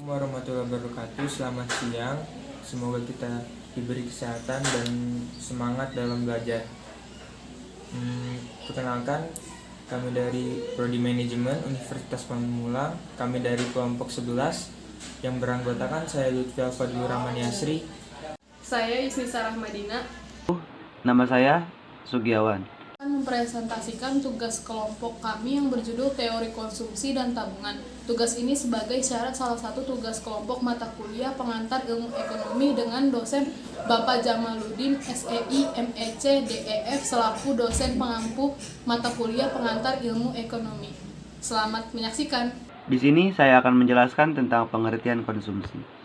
Warahmatullahi wabarakatuh. Selamat siang. Semoga kita diberi kesehatan dan semangat dalam belajar. Perkenalkan, kami dari Prodi Manajemen Universitas Pamulang. Kami dari kelompok 11 yang beranggotakan saya Lutfi Alfadlu Rahmaniasri. Saya Isnisa Rahmadina. Nama saya Sugiawan. Mempresentasikan tugas kelompok kami yang berjudul Teori Konsumsi dan Tabungan. Tugas ini sebagai syarat salah satu tugas kelompok mata kuliah pengantar ilmu ekonomi dengan dosen Bapak Jamaluddin SEI MEC DEF selaku dosen pengampu mata kuliah pengantar ilmu ekonomi. Selamat menyaksikan. Di sini saya akan menjelaskan tentang pengertian konsumsi.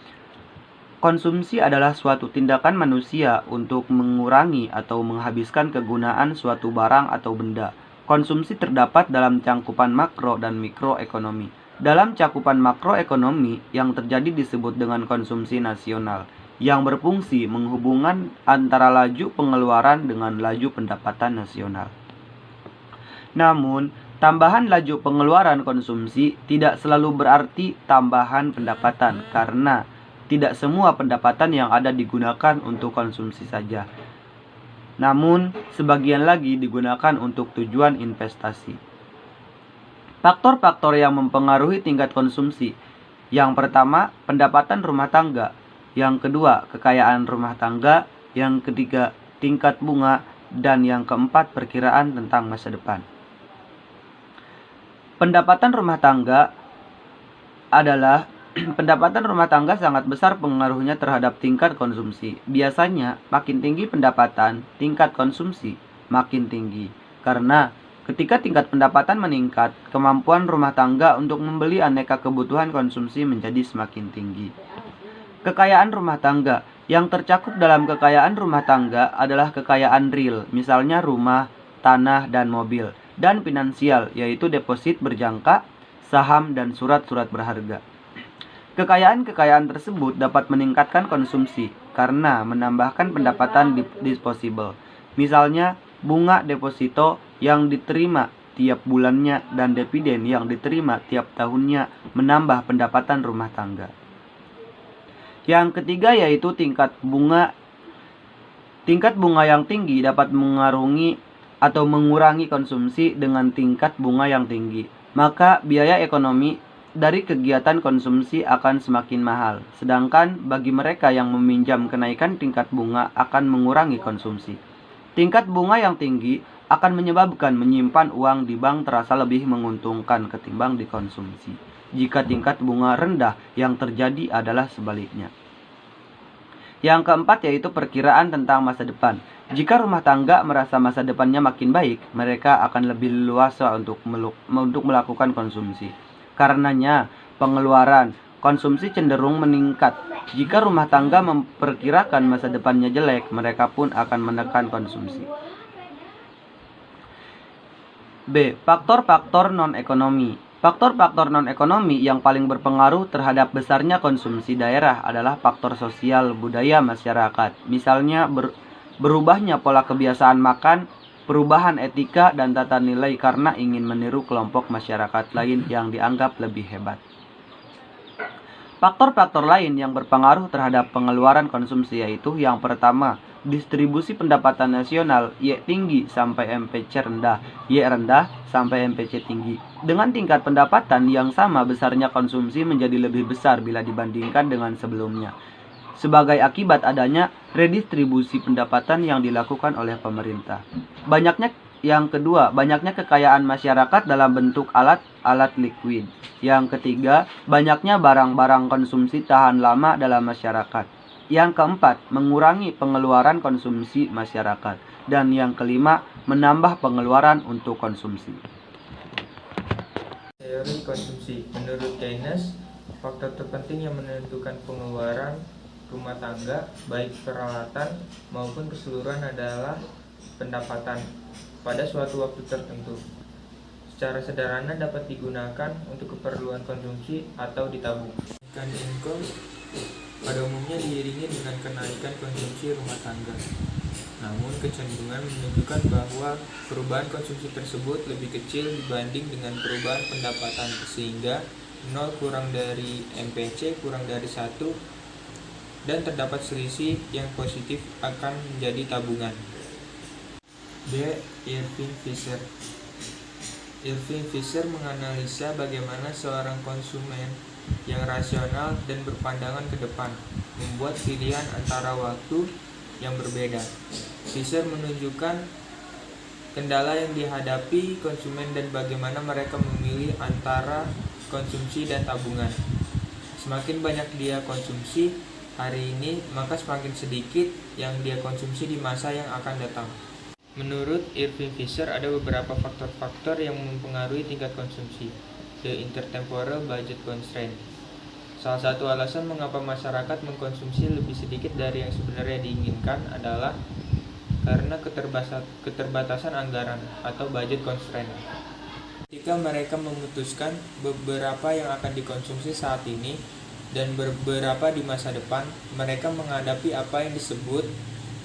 Konsumsi adalah suatu tindakan manusia untuk mengurangi atau menghabiskan kegunaan suatu barang atau benda. Konsumsi terdapat dalam cakupan makro dan mikroekonomi. Dalam cakupan makroekonomi, yang terjadi disebut dengan konsumsi nasional, yang berfungsi menghubungkan antara laju pengeluaran dengan laju pendapatan nasional. Namun, tambahan laju pengeluaran konsumsi tidak selalu berarti tambahan pendapatan, karena tidak semua pendapatan yang ada digunakan untuk konsumsi saja. Namun, sebagian lagi digunakan untuk tujuan investasi. Faktor-faktor yang mempengaruhi tingkat konsumsi. Yang pertama, pendapatan rumah tangga. Yang kedua, kekayaan rumah tangga. Yang ketiga, tingkat bunga. Dan yang keempat, perkiraan tentang masa depan. Pendapatan rumah tangga adalah pendapatan rumah tangga sangat besar pengaruhnya terhadap tingkat konsumsi. Biasanya, makin tinggi pendapatan, tingkat konsumsi makin tinggi. Karena ketika tingkat pendapatan meningkat, kemampuan rumah tangga untuk membeli aneka kebutuhan konsumsi menjadi semakin tinggi. Kekayaan rumah tangga. Yang tercakup dalam kekayaan rumah tangga adalah kekayaan real, misalnya rumah, tanah, dan mobil. Dan finansial, yaitu deposit berjangka, saham, dan surat-surat berharga. Kekayaan-kekayaan tersebut dapat meningkatkan konsumsi karena menambahkan pendapatan disposable. Misalnya, bunga deposito yang diterima tiap bulannya dan dividen yang diterima tiap tahunnya menambah pendapatan rumah tangga. Yang ketiga yaitu tingkat bunga. Tingkat bunga yang tinggi dapat mengaruhi atau mengurangi konsumsi dengan tingkat bunga yang tinggi. Maka biaya ekonomi dari kegiatan konsumsi akan semakin mahal, sedangkan bagi mereka yang meminjam kenaikan tingkat bunga akan mengurangi konsumsi. Tingkat bunga yang tinggi akan menyebabkan menyimpan uang di bank terasa lebih menguntungkan ketimbang dikonsumsi. Jika tingkat bunga rendah, yang terjadi adalah sebaliknya. Yang keempat yaitu perkiraan tentang masa depan. Jika rumah tangga merasa masa depannya makin baik, mereka akan lebih leluasa untuk melakukan konsumsi. Karenanya, pengeluaran konsumsi cenderung meningkat. Jika rumah tangga memperkirakan masa depannya jelek, mereka pun akan menekan konsumsi. B. Faktor-faktor non-ekonomi. Faktor-faktor non-ekonomi yang paling berpengaruh terhadap besarnya konsumsi daerah adalah faktor sosial budaya masyarakat. Misalnya, berubahnya pola kebiasaan makan, perubahan etika dan tata nilai karena ingin meniru kelompok masyarakat lain yang dianggap lebih hebat. Faktor-faktor lain yang berpengaruh terhadap pengeluaran konsumsi yaitu yang pertama, distribusi pendapatan nasional Y tinggi sampai MPC rendah, Y rendah sampai MPC tinggi. Dengan tingkat pendapatan yang sama, besarnya konsumsi menjadi lebih besar bila dibandingkan dengan sebelumnya. Sebagai akibat adanya redistribusi pendapatan yang dilakukan oleh pemerintah. Yang kedua, banyaknya kekayaan masyarakat dalam bentuk alat-alat likuid. Yang ketiga, banyaknya barang-barang konsumsi tahan lama dalam masyarakat. Yang keempat, mengurangi pengeluaran konsumsi masyarakat. Dan yang kelima, menambah pengeluaran untuk konsumsi. Teori konsumsi. Menurut Keynes, faktor terpenting yang menentukan pengeluaran rumah tangga, baik peralatan maupun keseluruhan adalah pendapatan pada suatu waktu tertentu. Secara sederhana dapat digunakan untuk keperluan konsumsi atau ditabung. Kenaikan income pada umumnya diiringi dengan kenaikan konsumsi rumah tangga. Namun kecenderungan menunjukkan bahwa perubahan konsumsi tersebut lebih kecil dibanding dengan perubahan pendapatan, sehingga 0 kurang dari MPC kurang dari 1, dan terdapat selisih yang positif akan menjadi tabungan. B. Irving Fisher. Irving Fisher menganalisa bagaimana seorang konsumen yang rasional dan berpandangan ke depan membuat pilihan antara waktu yang berbeda. Fisher menunjukkan kendala yang dihadapi konsumen dan bagaimana mereka memilih antara konsumsi dan tabungan. Semakin banyak dia konsumsi hari ini, maka semakin sedikit yang dia konsumsi di masa yang akan datang. Menurut Irving Fisher, ada beberapa faktor-faktor yang mempengaruhi tingkat konsumsi. The intertemporal budget constraint. Salah satu alasan mengapa masyarakat mengkonsumsi lebih sedikit dari yang sebenarnya diinginkan adalah karena keterbatasan anggaran atau budget constraint. Ketika mereka memutuskan beberapa yang akan dikonsumsi saat ini dan beberapa di masa depan, mereka menghadapi apa yang disebut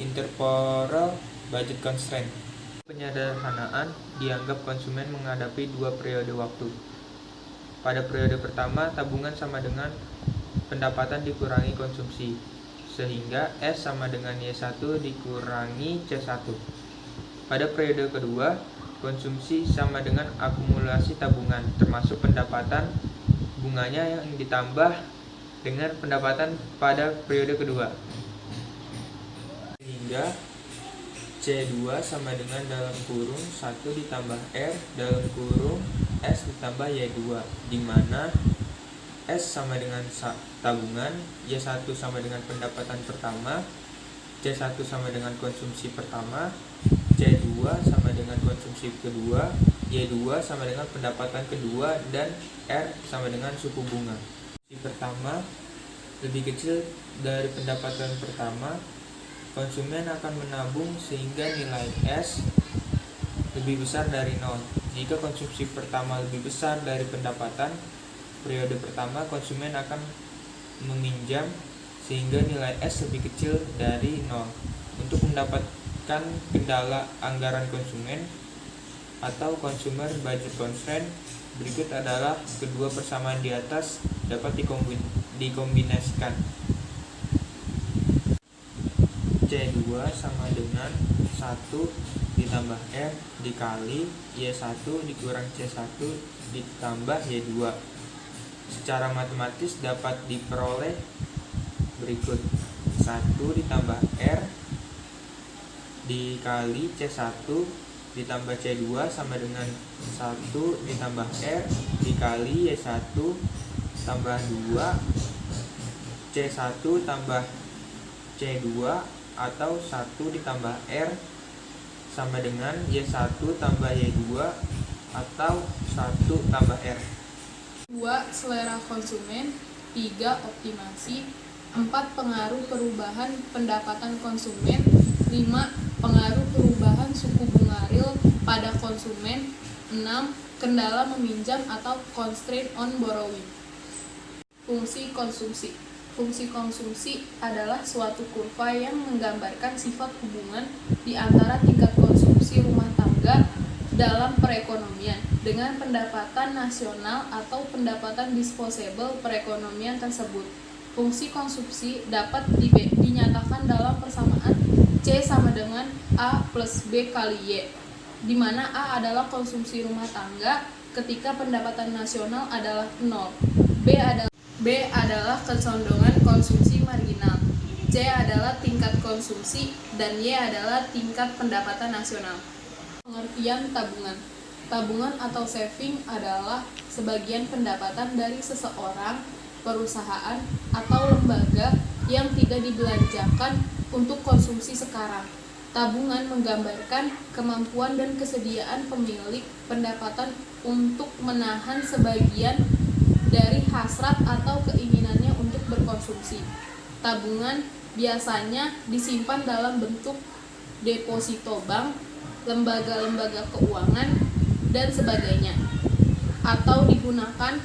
intertemporal budget constraint. Penyederhanaan dianggap konsumen menghadapi dua periode waktu. Pada periode pertama, tabungan sama dengan pendapatan dikurangi konsumsi, sehingga S sama dengan Y1 dikurangi C1. Pada periode kedua, konsumsi sama dengan akumulasi tabungan, termasuk pendapatan bunganya yang ditambah dengan pendapatan pada periode kedua. Sehingga C2 sama dengan dalam kurung 1 ditambah R dalam kurung S ditambah Y2, di mana S sama dengan tabungan, Y1 sama dengan pendapatan pertama, C1 sama dengan konsumsi pertama, C2 sama dengan konsumsi kedua, Y2 sama dengan pendapatan kedua, dan R sama dengan suku bunga. Konsumsi pertama lebih kecil dari pendapatan pertama, konsumen akan menabung sehingga nilai S lebih besar dari 0. Jika konsumsi pertama lebih besar dari pendapatan periode pertama, konsumen akan meminjam sehingga nilai S lebih kecil dari 0. Untuk mendapatkan kendala anggaran konsumen atau consumer budget constraint, berikut adalah kedua persamaan di atas dapat dikombinasikan. C2 sama dengan 1 ditambah R dikali Y1 dikurang C1 ditambah Y2. Secara matematis dapat diperoleh berikut: 1 ditambah R dikali C1 ditambah C2 sama dengan 1 ditambah R dikali Y1 tambah 2 C1 tambah C2, atau 1 ditambah R sama dengan Y1 tambah Y2 atau 1 tambah R. 2. Selera konsumen. 3. Optimasi. 4. Pengaruh perubahan pendapatan konsumen. 5. Pengaruh perubahan suku bunga real pada konsumen. 6. Kendala meminjam atau constraint on borrowing. Fungsi konsumsi. Fungsi konsumsi adalah suatu kurva yang menggambarkan sifat hubungan di antara tingkat konsumsi rumah tangga dalam perekonomian dengan pendapatan nasional atau pendapatan disposable perekonomian tersebut. Fungsi konsumsi dapat dinyatakan dalam persamaan C sama dengan A plus B kali Y, di mana A adalah konsumsi rumah tangga ketika pendapatan nasional adalah 0, B adalah kecondongan konsumsi marginal, C adalah tingkat konsumsi, dan Y adalah tingkat pendapatan nasional. Pengertian tabungan. Tabungan atau saving adalah sebagian pendapatan dari seseorang, perusahaan, atau lembaga yang tidak dibelanjakan untuk konsumsi sekarang. Tabungan menggambarkan kemampuan dan kesediaan pemilik pendapatan untuk menahan sebagian dari hasrat atau keinginannya untuk berkonsumsi. Tabungan biasanya disimpan dalam bentuk deposito bank, lembaga-lembaga keuangan, dan sebagainya, atau digunakan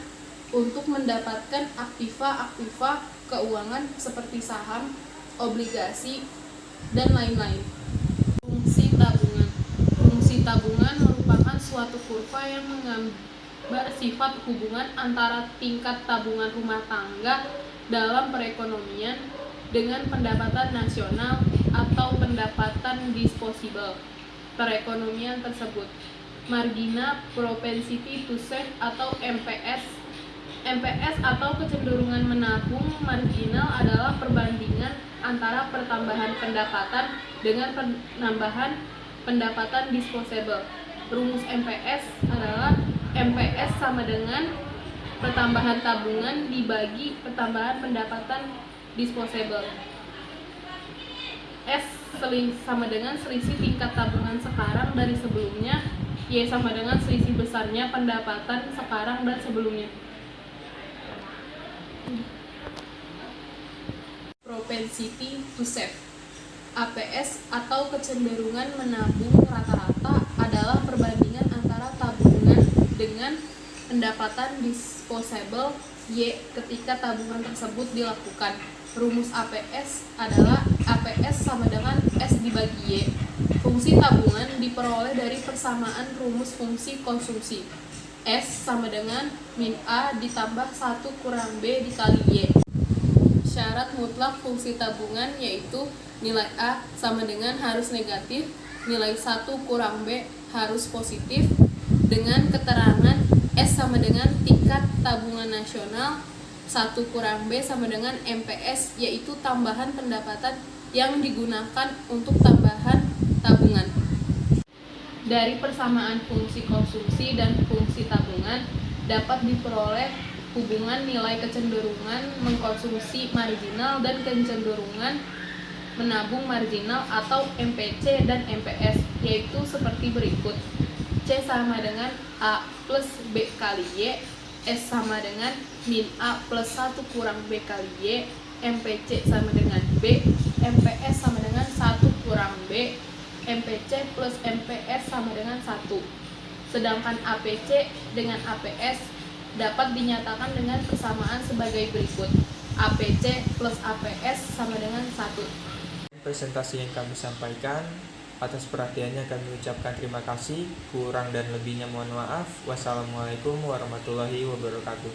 untuk mendapatkan aktiva-aktiva keuangan seperti saham, obligasi, dan lain-lain. Fungsi tabungan. Fungsi tabungan merupakan suatu kurva yang bersifat hubungan antara tingkat tabungan rumah tangga dalam perekonomian dengan pendapatan nasional atau pendapatan disposable perekonomian tersebut. Margina propensity to save atau MPS. MPS atau kecenderungan menabung marginal adalah perbandingan antara pertambahan pendapatan dengan penambahan pendapatan disposable. Rumus MPS adalah MPS sama dengan pertambahan tabungan dibagi pertambahan pendapatan disposable. S sama dengan selisih tingkat tabungan sekarang dari sebelumnya. Y sama dengan selisih besarnya pendapatan sekarang dan sebelumnya. Propensity to save. APS atau kecenderungan menabung rata-rata adalah perbandingan antara tabungan dengan pendapatan disposable Y ketika tabungan tersebut dilakukan. Rumus APS adalah APS sama dengan S dibagi Y. Fungsi tabungan diperoleh dari persamaan rumus fungsi konsumsi. S sama dengan min A ditambah 1 kurang B dikali Y. Syarat mutlak fungsi tabungan yaitu nilai A sama dengan harus negatif, nilai 1 kurang B harus positif, dengan keterangan S sama dengan tingkat tabungan nasional, 1 kurang B sama dengan MPS yaitu tambahan pendapatan yang digunakan untuk tambahan tabungan. Dari persamaan fungsi konsumsi dan fungsi tabungan dapat diperoleh hubungan nilai kecenderungan mengkonsumsi marginal dan kecenderungan menabung marginal atau MPC dan MPS, yaitu seperti berikut. C sama dengan A plus B kali Y, S sama dengan min A plus 1 kurang B kali Y, MPC sama dengan B, MPS sama dengan 1 kurang B, MPC plus MPS sama dengan 1. Sedangkan APC dengan APS dapat dinyatakan dengan persamaan sebagai berikut. APC plus APS sama dengan 1. Presentasi yang kami sampaikan. Atas perhatiannya kami ucapkan terima kasih. Kurang dan lebihnya mohon maaf. Wassalamualaikum warahmatullahi wabarakatuh.